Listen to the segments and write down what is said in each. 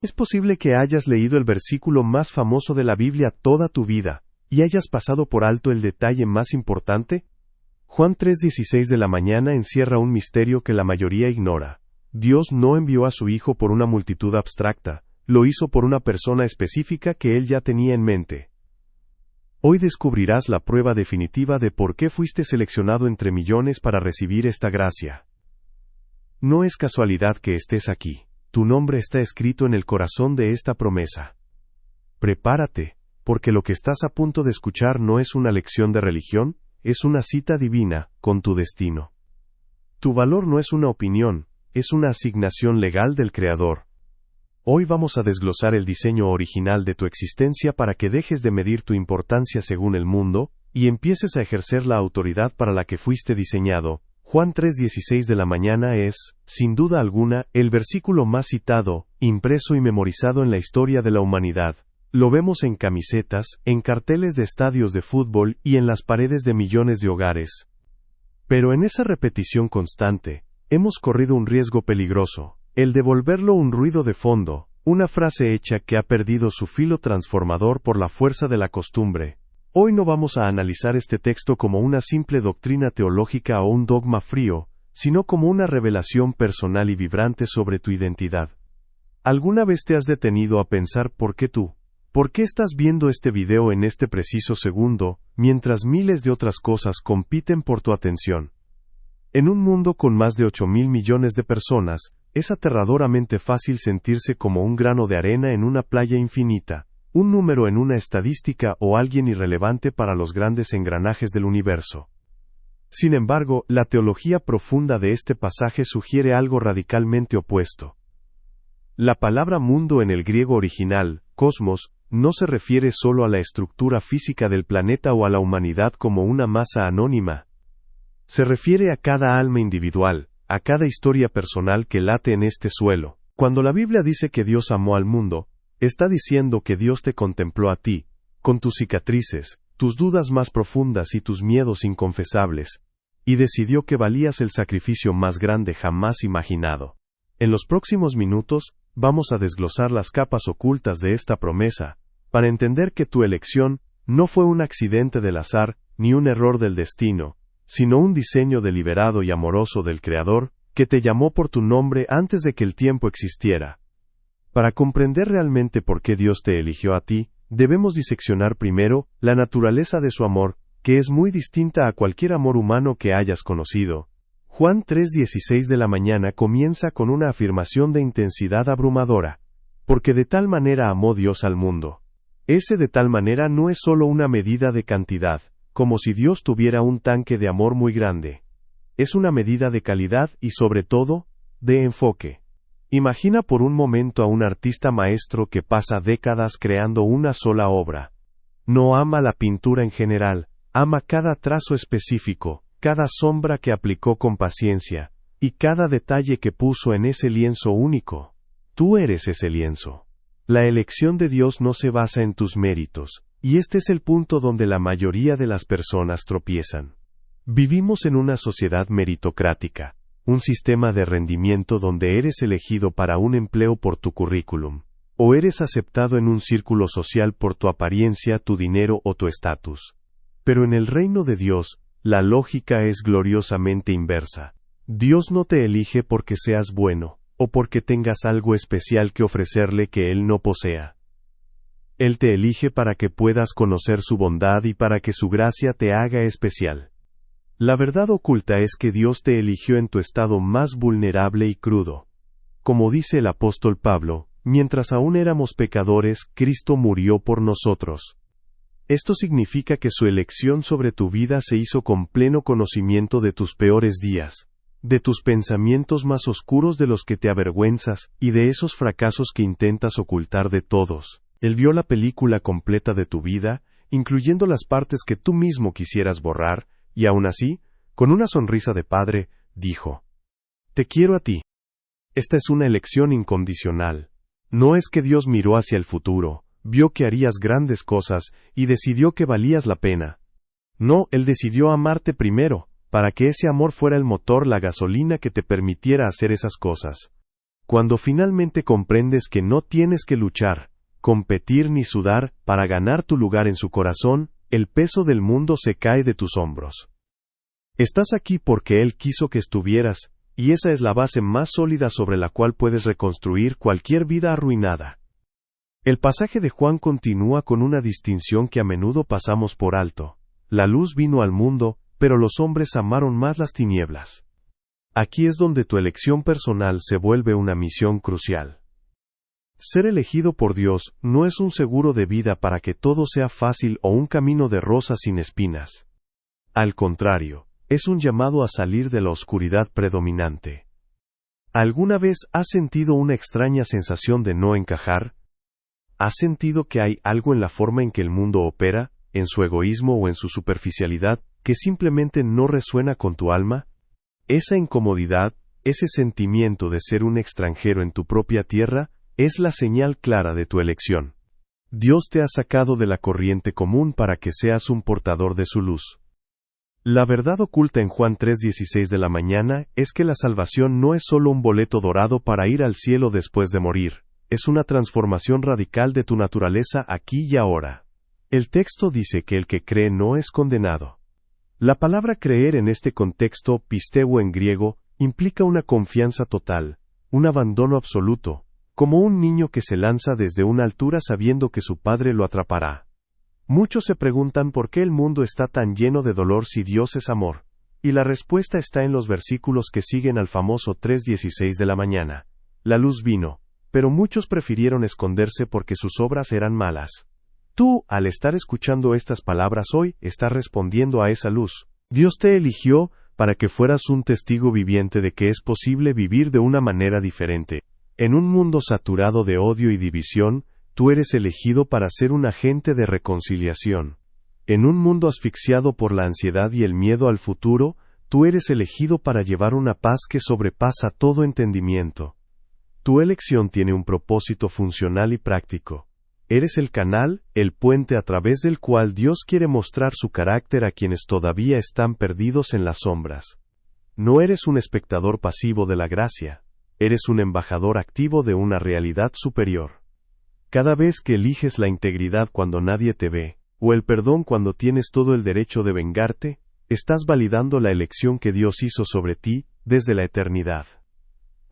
Es posible que hayas leído el versículo más famoso de la Biblia toda tu vida, y hayas pasado por alto el detalle más importante. Juan 3:16 de la mañana encierra un misterio que la mayoría ignora. Dios no envió a su Hijo por una multitud abstracta, lo hizo por una persona específica que Él ya tenía en mente. Hoy descubrirás la prueba definitiva de por qué fuiste seleccionado entre millones para recibir esta gracia. No es casualidad que estés aquí. Tu nombre está escrito en el corazón de esta promesa. Prepárate, porque lo que estás a punto de escuchar no es una lección de religión, es una cita divina con tu destino. Tu valor no es una opinión, es una asignación legal del Creador. Hoy vamos a desglosar el diseño original de tu existencia para que dejes de medir tu importancia según el mundo, y empieces a ejercer la autoridad para la que fuiste diseñado. Juan 3:16 de la mañana es, sin duda alguna, el versículo más citado, impreso y memorizado en la historia de la humanidad. Lo vemos en camisetas, en carteles de estadios de fútbol y en las paredes de millones de hogares. Pero en esa repetición constante, hemos corrido un riesgo peligroso, el de volverlo un ruido de fondo, una frase hecha que ha perdido su filo transformador por la fuerza de la costumbre. Hoy no vamos a analizar este texto como una simple doctrina teológica o un dogma frío, sino como una revelación personal y vibrante sobre tu identidad. ¿Alguna vez te has detenido a pensar por qué estás viendo este video en este preciso segundo, mientras miles de otras cosas compiten por tu atención? En un mundo con más de 8.000 millones de personas, es aterradoramente fácil sentirse como un grano de arena en una playa infinita, un número en una estadística o alguien irrelevante para los grandes engranajes del universo. Sin embargo, la teología profunda de este pasaje sugiere algo radicalmente opuesto. La palabra mundo en el griego original, cosmos, no se refiere solo a la estructura física del planeta o a la humanidad como una masa anónima. Se refiere a cada alma individual, a cada historia personal que late en este suelo. Cuando la Biblia dice que Dios amó al mundo, está diciendo que Dios te contempló a ti, con tus cicatrices, tus dudas más profundas y tus miedos inconfesables, y decidió que valías el sacrificio más grande jamás imaginado. En los próximos minutos, vamos a desglosar las capas ocultas de esta promesa, para entender que tu elección no fue un accidente del azar, ni un error del destino, sino un diseño deliberado y amoroso del Creador, que te llamó por tu nombre antes de que el tiempo existiera. Para comprender realmente por qué Dios te eligió a ti, debemos diseccionar primero la naturaleza de su amor, que es muy distinta a cualquier amor humano que hayas conocido. Juan 3:16 de la mañana comienza con una afirmación de intensidad abrumadora. Porque de tal manera amó Dios al mundo. Ese de tal manera no es solo una medida de cantidad, como si Dios tuviera un tanque de amor muy grande. Es una medida de calidad y sobre todo, de enfoque. Imagina por un momento a un artista maestro que pasa décadas creando una sola obra. No ama la pintura en general, ama cada trazo específico, cada sombra que aplicó con paciencia, y cada detalle que puso en ese lienzo único. Tú eres ese lienzo. La elección de Dios no se basa en tus méritos, y este es el punto donde la mayoría de las personas tropiezan. Vivimos en una sociedad meritocrática. Un sistema de rendimiento donde eres elegido para un empleo por tu currículum, o eres aceptado en un círculo social por tu apariencia, tu dinero o tu estatus. Pero en el reino de Dios, la lógica es gloriosamente inversa. Dios no te elige porque seas bueno, o porque tengas algo especial que ofrecerle que Él no posea. Él te elige para que puedas conocer su bondad y para que su gracia te haga especial. La verdad oculta es que Dios te eligió en tu estado más vulnerable y crudo. Como dice el apóstol Pablo, mientras aún éramos pecadores, Cristo murió por nosotros. Esto significa que su elección sobre tu vida se hizo con pleno conocimiento de tus peores días, de tus pensamientos más oscuros de los que te avergüenzas y de esos fracasos que intentas ocultar de todos. Él vio la película completa de tu vida, incluyendo las partes que tú mismo quisieras borrar, y aún así, con una sonrisa de padre, dijo: «Te quiero a ti». Esta es una elección incondicional. No es que Dios miró hacia el futuro, vio que harías grandes cosas, y decidió que valías la pena. No, Él decidió amarte primero, para que ese amor fuera el motor, la gasolina que te permitiera hacer esas cosas. Cuando finalmente comprendes que no tienes que luchar, competir ni sudar para ganar tu lugar en su corazón, el peso del mundo se cae de tus hombros. Estás aquí porque Él quiso que estuvieras, y esa es la base más sólida sobre la cual puedes reconstruir cualquier vida arruinada. El pasaje de Juan continúa con una distinción que a menudo pasamos por alto. La luz vino al mundo, pero los hombres amaron más las tinieblas. Aquí es donde tu elección personal se vuelve una misión crucial. Ser elegido por Dios no es un seguro de vida para que todo sea fácil o un camino de rosas sin espinas. Al contrario, es un llamado a salir de la oscuridad predominante. ¿Alguna vez has sentido una extraña sensación de no encajar? ¿Has sentido que hay algo en la forma en que el mundo opera, en su egoísmo o en su superficialidad, que simplemente no resuena con tu alma? Esa incomodidad, ese sentimiento de ser un extranjero en tu propia tierra, es la señal clara de tu elección. Dios te ha sacado de la corriente común para que seas un portador de su luz. La verdad oculta en Juan 3:16 de la mañana es que la salvación no es solo un boleto dorado para ir al cielo después de morir, es una transformación radical de tu naturaleza aquí y ahora. El texto dice que el que cree no es condenado. La palabra creer en este contexto, pisteu en griego, implica una confianza total, un abandono absoluto, como un niño que se lanza desde una altura sabiendo que su padre lo atrapará. Muchos se preguntan por qué el mundo está tan lleno de dolor si Dios es amor, y la respuesta está en los versículos que siguen al famoso 3:16 de la mañana. La luz vino, pero muchos prefirieron esconderse porque sus obras eran malas. Tú, al estar escuchando estas palabras hoy, estás respondiendo a esa luz. Dios te eligió para que fueras un testigo viviente de que es posible vivir de una manera diferente. En un mundo saturado de odio y división, tú eres elegido para ser un agente de reconciliación. En un mundo asfixiado por la ansiedad y el miedo al futuro, tú eres elegido para llevar una paz que sobrepasa todo entendimiento. Tu elección tiene un propósito funcional y práctico. Eres el canal, el puente a través del cual Dios quiere mostrar su carácter a quienes todavía están perdidos en las sombras. No eres un espectador pasivo de la gracia, eres un embajador activo de una realidad superior. Cada vez que eliges la integridad cuando nadie te ve, o el perdón cuando tienes todo el derecho de vengarte, estás validando la elección que Dios hizo sobre ti desde la eternidad.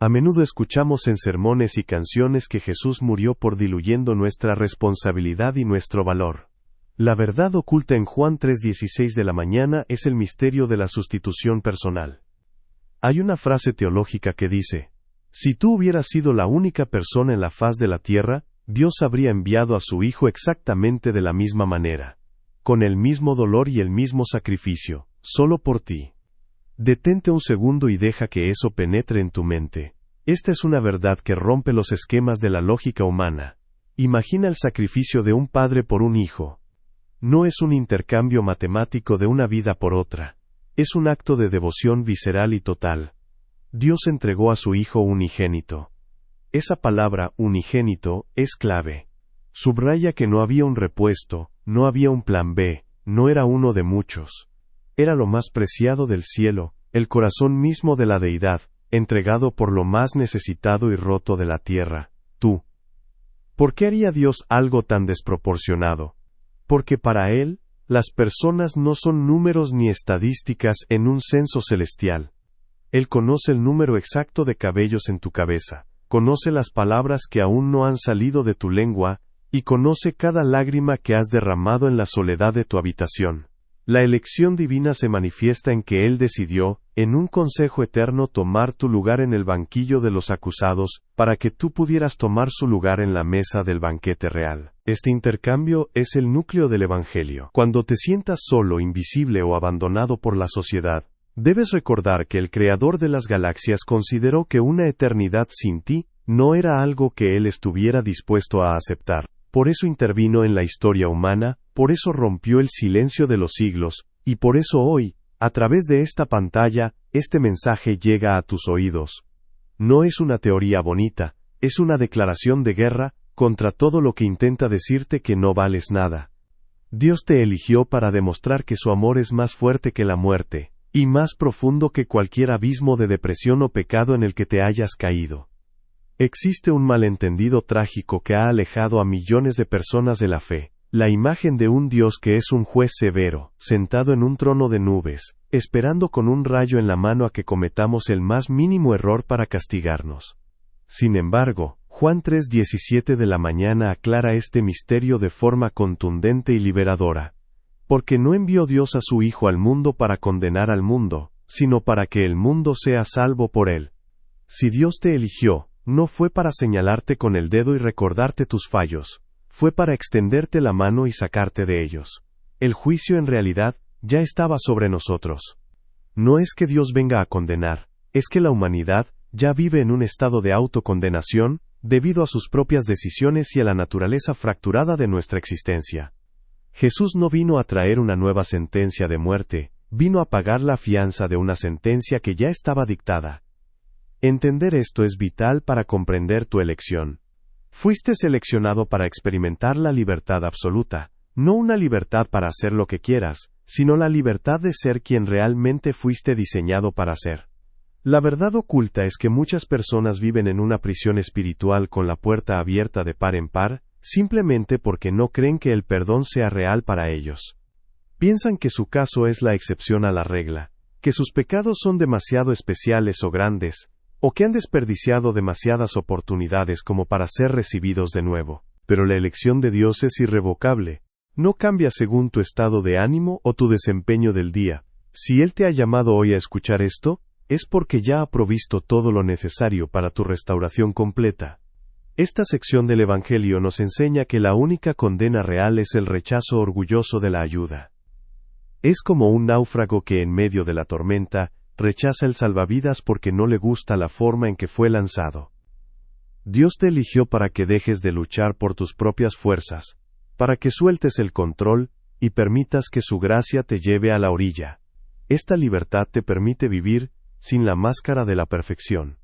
A menudo escuchamos en sermones y canciones que Jesús murió por diluyendo nuestra responsabilidad y nuestro valor. La verdad oculta en Juan 3:16 de la mañana es el misterio de la sustitución personal. Hay una frase teológica que dice: si tú hubieras sido la única persona en la faz de la tierra, Dios habría enviado a su Hijo exactamente de la misma manera, con el mismo dolor y el mismo sacrificio, solo por ti. Detente un segundo y deja que eso penetre en tu mente. Esta es una verdad que rompe los esquemas de la lógica humana. Imagina el sacrificio de un padre por un hijo. No es un intercambio matemático de una vida por otra. Es un acto de devoción visceral y total. Dios entregó a su Hijo unigénito. Esa palabra, unigénito, es clave. Subraya que no había un repuesto, no había un plan B, no era uno de muchos. Era lo más preciado del cielo, el corazón mismo de la deidad, entregado por lo más necesitado y roto de la tierra, tú. ¿Por qué haría Dios algo tan desproporcionado? Porque para Él, las personas no son números ni estadísticas en un censo celestial. Él conoce el número exacto de cabellos en tu cabeza, conoce las palabras que aún no han salido de tu lengua, y conoce cada lágrima que has derramado en la soledad de tu habitación. La elección divina se manifiesta en que Él decidió, en un consejo eterno, tomar tu lugar en el banquillo de los acusados, para que tú pudieras tomar su lugar en la mesa del banquete real. Este intercambio es el núcleo del Evangelio. Cuando te sientas solo, invisible o abandonado por la sociedad, debes recordar que el Creador de las galaxias consideró que una eternidad sin ti no era algo que Él estuviera dispuesto a aceptar. Por eso intervino en la historia humana, por eso rompió el silencio de los siglos, y por eso hoy, a través de esta pantalla, este mensaje llega a tus oídos. No es una teoría bonita, es una declaración de guerra contra todo lo que intenta decirte que no vales nada. Dios te eligió para demostrar que su amor es más fuerte que la muerte, y más profundo que cualquier abismo de depresión o pecado en el que te hayas caído. Existe un malentendido trágico que ha alejado a millones de personas de la fe. La imagen de un Dios que es un juez severo, sentado en un trono de nubes, esperando con un rayo en la mano a que cometamos el más mínimo error para castigarnos. Sin embargo, Juan 3:17 de la mañana aclara este misterio de forma contundente y liberadora. Porque no envió Dios a su Hijo al mundo para condenar al mundo, sino para que el mundo sea salvo por él. Si Dios te eligió, no fue para señalarte con el dedo y recordarte tus fallos. Fue para extenderte la mano y sacarte de ellos. El juicio en realidad ya estaba sobre nosotros. No es que Dios venga a condenar, es que la humanidad ya vive en un estado de autocondenación, debido a sus propias decisiones y a la naturaleza fracturada de nuestra existencia. Jesús no vino a traer una nueva sentencia de muerte, vino a pagar la fianza de una sentencia que ya estaba dictada. Entender esto es vital para comprender tu elección. Fuiste seleccionado para experimentar la libertad absoluta, no una libertad para hacer lo que quieras, sino la libertad de ser quien realmente fuiste diseñado para ser. La verdad oculta es que muchas personas viven en una prisión espiritual con la puerta abierta de par en par, simplemente porque no creen que el perdón sea real para ellos. Piensan que su caso es la excepción a la regla, que sus pecados son demasiado especiales o grandes, o que han desperdiciado demasiadas oportunidades como para ser recibidos de nuevo. Pero la elección de Dios es irrevocable. No cambia según tu estado de ánimo o tu desempeño del día. Si Él te ha llamado hoy a escuchar esto, es porque ya ha provisto todo lo necesario para tu restauración completa. Esta sección del Evangelio nos enseña que la única condena real es el rechazo orgulloso de la ayuda. Es como un náufrago que en medio de la tormenta rechaza el salvavidas porque no le gusta la forma en que fue lanzado. Dios te eligió para que dejes de luchar por tus propias fuerzas, para que sueltes el control y permitas que su gracia te lleve a la orilla. Esta libertad te permite vivir sin la máscara de la perfección.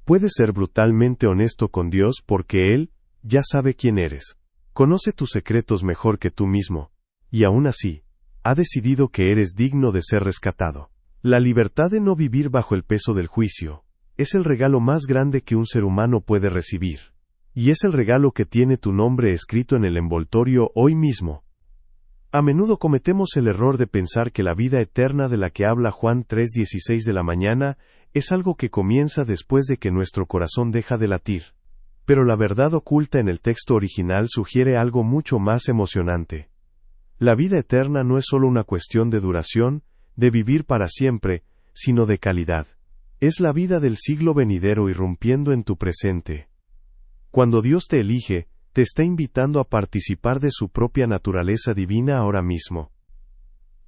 Puedes ser brutalmente honesto con Dios porque Él ya sabe quién eres. Conoce tus secretos mejor que tú mismo, y aún así, ha decidido que eres digno de ser rescatado. La libertad de no vivir bajo el peso del juicio es el regalo más grande que un ser humano puede recibir. Y es el regalo que tiene tu nombre escrito en el envoltorio hoy mismo. A menudo cometemos el error de pensar que la vida eterna de la que habla Juan 3:16 de la mañana es algo que comienza después de que nuestro corazón deja de latir. Pero la verdad oculta en el texto original sugiere algo mucho más emocionante. La vida eterna no es solo una cuestión de duración, de vivir para siempre, sino de calidad. Es la vida del siglo venidero irrumpiendo en tu presente. Cuando Dios te elige, te está invitando a participar de su propia naturaleza divina ahora mismo.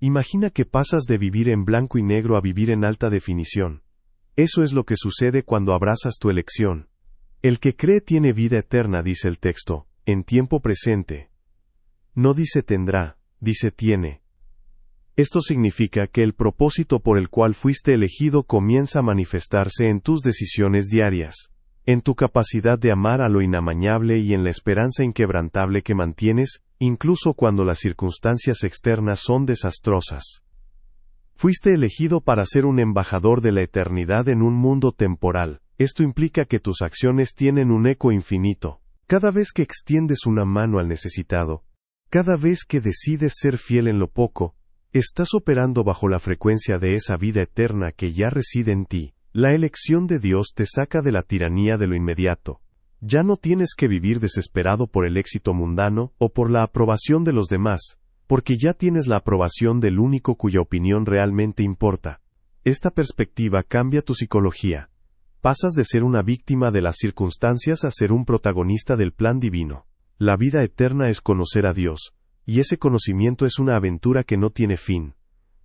Imagina que pasas de vivir en blanco y negro a vivir en alta definición. Eso es lo que sucede cuando abrazas tu elección. El que cree tiene vida eterna, dice el texto, en tiempo presente. No dice tendrá, dice tiene. Esto significa que el propósito por el cual fuiste elegido comienza a manifestarse en tus decisiones diarias, en tu capacidad de amar a lo inamañable y en la esperanza inquebrantable que mantienes, incluso cuando las circunstancias externas son desastrosas. Fuiste elegido para ser un embajador de la eternidad en un mundo temporal. Esto implica que tus acciones tienen un eco infinito. Cada vez que extiendes una mano al necesitado, cada vez que decides ser fiel en lo poco, estás operando bajo la frecuencia de esa vida eterna que ya reside en ti. La elección de Dios te saca de la tiranía de lo inmediato. Ya no tienes que vivir desesperado por el éxito mundano o por la aprobación de los demás, porque ya tienes la aprobación del único cuya opinión realmente importa. Esta perspectiva cambia tu psicología. Pasas de ser una víctima de las circunstancias a ser un protagonista del plan divino. La vida eterna es conocer a Dios, y ese conocimiento es una aventura que no tiene fin.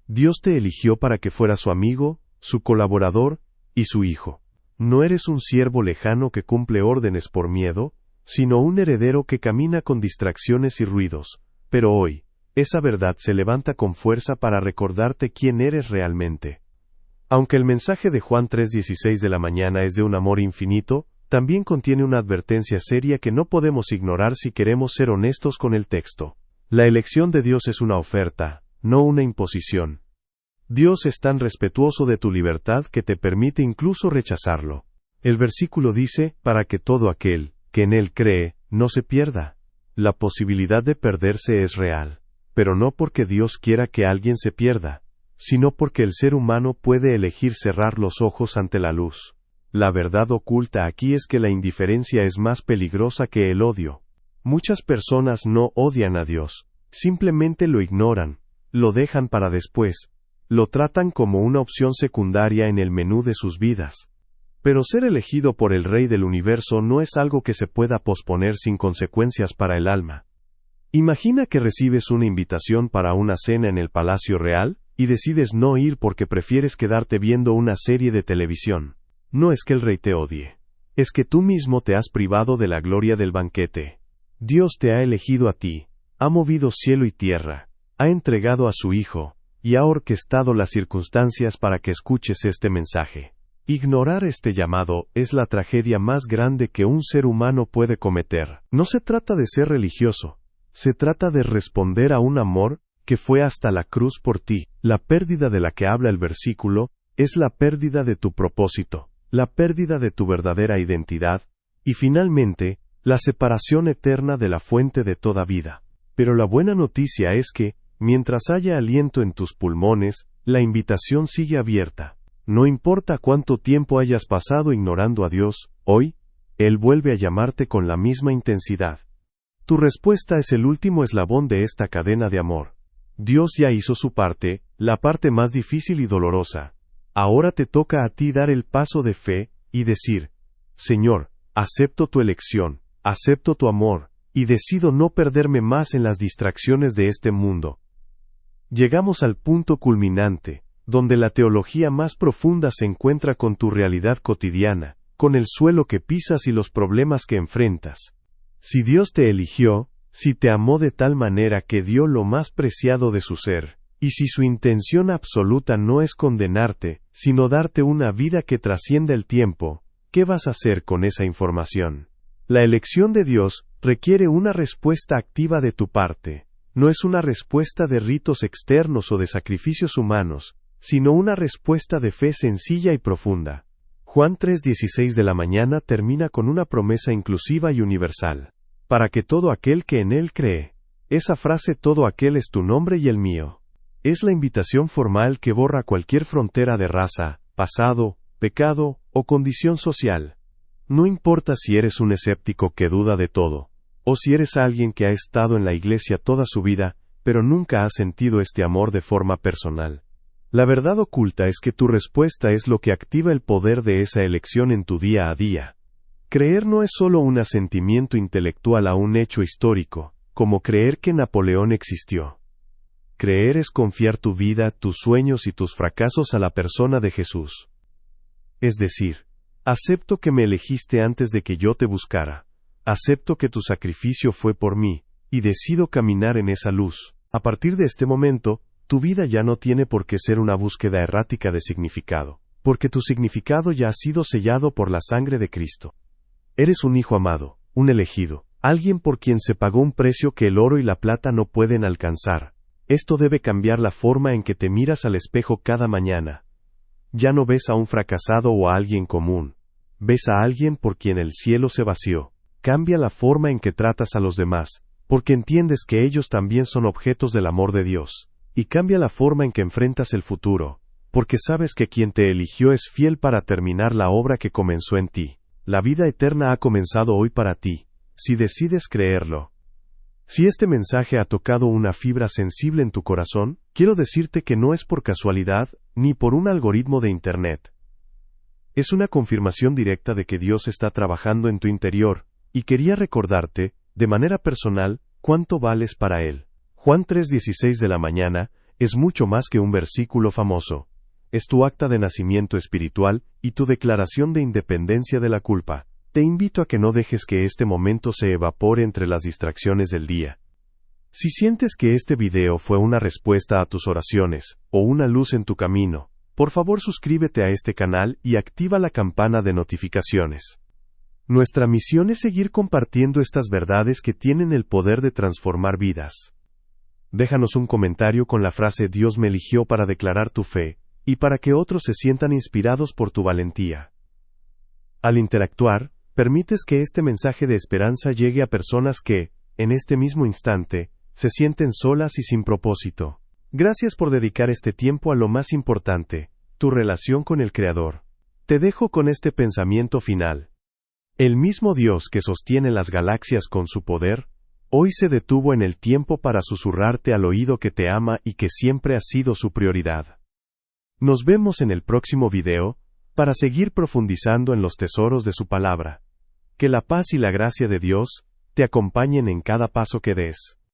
Dios te eligió para que fueras su amigo, su colaborador y su hijo. No eres un siervo lejano que cumple órdenes por miedo, sino un heredero que camina con distracciones y ruidos. Pero hoy, esa verdad se levanta con fuerza para recordarte quién eres realmente. Aunque el mensaje de Juan 3:16 de la mañana es de un amor infinito, también contiene una advertencia seria que no podemos ignorar si queremos ser honestos con el texto. La elección de Dios es una oferta, no una imposición. Dios es tan respetuoso de tu libertad que te permite incluso rechazarlo. El versículo dice, para que todo aquel, que en él cree, no se pierda. La posibilidad de perderse es real, pero no porque Dios quiera que alguien se pierda, sino porque el ser humano puede elegir cerrar los ojos ante la luz. La verdad oculta aquí es que la indiferencia es más peligrosa que el odio. Muchas personas no odian a Dios, simplemente lo ignoran, lo dejan para después, lo tratan como una opción secundaria en el menú de sus vidas. Pero ser elegido por el Rey del Universo no es algo que se pueda posponer sin consecuencias para el alma. Imagina que recibes una invitación para una cena en el Palacio Real, y decides no ir porque prefieres quedarte viendo una serie de televisión. No es que el rey te odie. Es que tú mismo te has privado de la gloria del banquete. Dios te ha elegido a ti, ha movido cielo y tierra, ha entregado a su Hijo, y ha orquestado las circunstancias para que escuches este mensaje. Ignorar este llamado es la tragedia más grande que un ser humano puede cometer. No se trata de ser religioso, se trata de responder a un amor que fue hasta la cruz por ti. La pérdida de la que habla el versículo es la pérdida de tu propósito, la pérdida de tu verdadera identidad, y finalmente, la separación eterna de la fuente de toda vida. Pero la buena noticia es que, mientras haya aliento en tus pulmones, la invitación sigue abierta. No importa cuánto tiempo hayas pasado ignorando a Dios, hoy, Él vuelve a llamarte con la misma intensidad. Tu respuesta es el último eslabón de esta cadena de amor. Dios ya hizo su parte, la parte más difícil y dolorosa. Ahora te toca a ti dar el paso de fe, y decir, Señor, acepto tu elección, acepto tu amor, y decido no perderme más en las distracciones de este mundo. Llegamos al punto culminante, donde la teología más profunda se encuentra con tu realidad cotidiana, con el suelo que pisas y los problemas que enfrentas. Si Dios te eligió, si te amó de tal manera que dio lo más preciado de su ser, y si su intención absoluta no es condenarte, sino darte una vida que trascienda el tiempo, ¿qué vas a hacer con esa información? La elección de Dios requiere una respuesta activa de tu parte. No es una respuesta de ritos externos o de sacrificios humanos, sino una respuesta de fe sencilla y profunda. Juan 3:16 de la mañana termina con una promesa inclusiva y universal. Para que todo aquel que en él cree. Esa frase todo aquel es tu nombre y el mío. Es la invitación formal que borra cualquier frontera de raza, pasado, pecado o condición social. No importa si eres un escéptico que duda de todo, o si eres alguien que ha estado en la iglesia toda su vida, pero nunca ha sentido este amor de forma personal. La verdad oculta es que tu respuesta es lo que activa el poder de esa elección en tu día a día. Creer no es solo un asentimiento intelectual a un hecho histórico, como creer que Napoleón existió. Creer es confiar tu vida, tus sueños y tus fracasos a la persona de Jesús. Es decir, acepto que me elegiste antes de que yo te buscara, acepto que tu sacrificio fue por mí, y decido caminar en esa luz. A partir de este momento, tu vida ya no tiene por qué ser una búsqueda errática de significado, porque tu significado ya ha sido sellado por la sangre de Cristo. Eres un hijo amado, un elegido, alguien por quien se pagó un precio que el oro y la plata no pueden alcanzar. Esto debe cambiar la forma en que te miras al espejo cada mañana. Ya no ves a un fracasado o a alguien común. Ves a alguien por quien el cielo se vació. Cambia la forma en que tratas a los demás, porque entiendes que ellos también son objetos del amor de Dios. Y cambia la forma en que enfrentas el futuro, porque sabes que quien te eligió es fiel para terminar la obra que comenzó en ti. La vida eterna ha comenzado hoy para ti, si decides creerlo. Si este mensaje ha tocado una fibra sensible en tu corazón, quiero decirte que no es por casualidad, ni por un algoritmo de Internet. Es una confirmación directa de que Dios está trabajando en tu interior, y quería recordarte, de manera personal, cuánto vales para Él. Juan 3:16 de la mañana, es mucho más que un versículo famoso. Es tu acta de nacimiento espiritual y tu declaración de independencia de la culpa. Te invito a que no dejes que este momento se evapore entre las distracciones del día. Si sientes que este video fue una respuesta a tus oraciones, o una luz en tu camino, por favor suscríbete a este canal y activa la campana de notificaciones. Nuestra misión es seguir compartiendo estas verdades que tienen el poder de transformar vidas. Déjanos un comentario con la frase Dios me eligió para declarar tu fe, y para que otros se sientan inspirados por tu valentía. Al interactuar, permites que este mensaje de esperanza llegue a personas que, en este mismo instante, se sienten solas y sin propósito. Gracias por dedicar este tiempo a lo más importante, tu relación con el Creador. Te dejo con este pensamiento final. El mismo Dios que sostiene las galaxias con su poder, hoy se detuvo en el tiempo para susurrarte al oído que te ama y que siempre ha sido su prioridad. Nos vemos en el próximo video, para seguir profundizando en los tesoros de su palabra. Que la paz y la gracia de Dios te acompañen en cada paso que des.